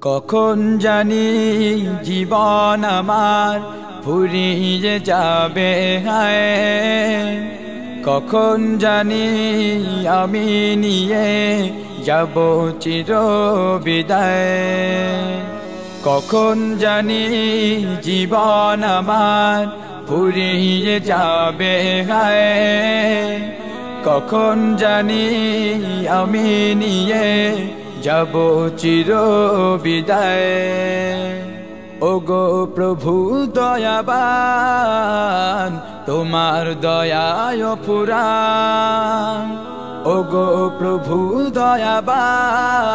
কখন জানি জীবন আমার ফুরিয়ে যাবে হায়, কখন জানি আমি নিয়ে যাব চির বিদায়। কখন জানি জীবন আমার ফুরিয়ে যাবে হায়, কখন জানি আমি নিয়ে যাব চির বিদায়। ওগো প্রভু দয়াবান, তোমার দয়ায় পুরাণ। ওগো প্রভু দয়াবান,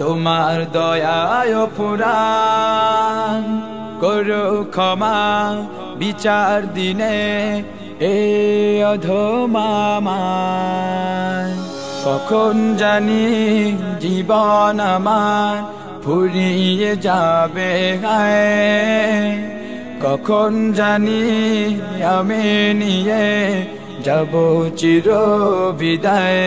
তোমার দয়ায় পুরাণ। করো ক্ষমা বিচার দিনে এ অধমা আমার। কখন জানি জীবন আমার ফুরিয়ে যাবে হায়, কখন জানি আমি নিয়ে যাব চির বিদায়।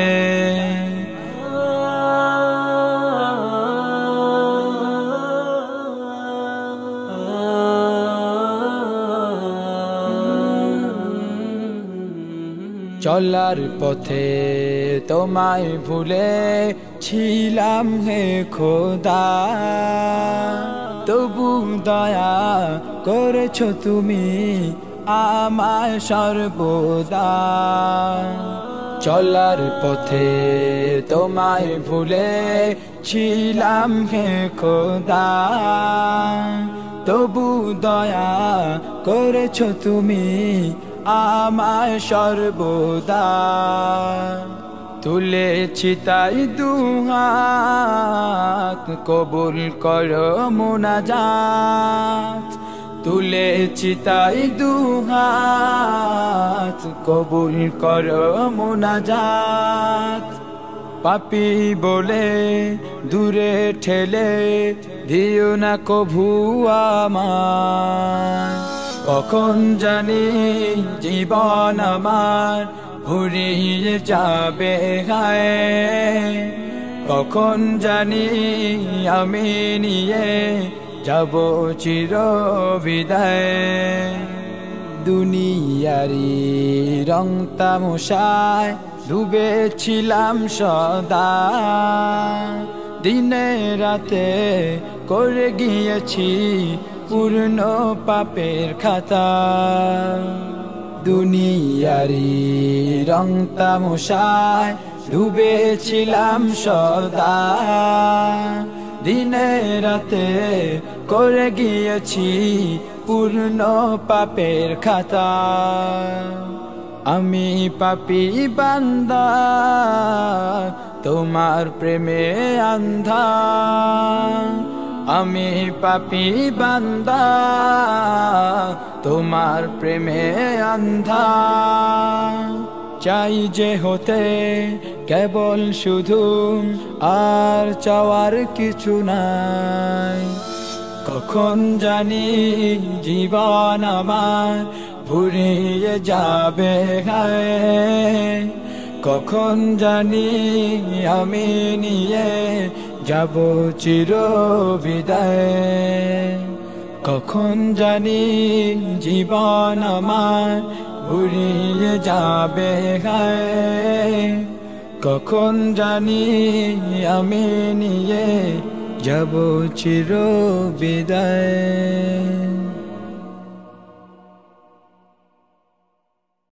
চলার পথে তোমায় ভুলে ছিলাম হে খোদা, তবু দয়া করেছো তুমি আমায় সর্বদা। চলার পথে তোমায় ভুলে ছিলাম হে খোদা, তবু দয়া করেছো তুমি আমায় সর্বদা। তুলেছি তাই দুহাত, কবুল করো মুনাজাত। তুলেছি তাই দুহাত, কবুল করো মুনাজাত। পাপী বলে দূরে ঠেলে দিও না কভু আমায়। কখন জানি জীবন আমার ফুরিয়ে যাবে হায়, কখন জানি আমি নিয়ে যাব চির বিদায়। দুনিয়ারি রং তামশায় ডুবেছিলাম সদা, দিনে রাতে করে গিয়েছি পূর্ণ পাপের খাতা। দুনিয়ারি রং তামশায় ডুবেছিলাম সদা, দিনে রাতে করে গিয়েছি পূর্ণ পাপের খাতা। আমি পাপী বান্দা তোমার প্রেমে আন্ধা, আমি পাপী বান্দা তোমার প্রেমে আন্ধা। চাই যে হতে কেবল শুধু, আর চাওয়ার কিছু নাই। কখন জানি জীবন আমার ফুরিয়ে যাবে হায়, কখন জানি আমি নিয়ে যাব চির বিদায়। কখন জানি জীবন আমার ফুরিয়ে যাবে হায়, কখন জানি আমি নিয়ে যাব চির বিদায়।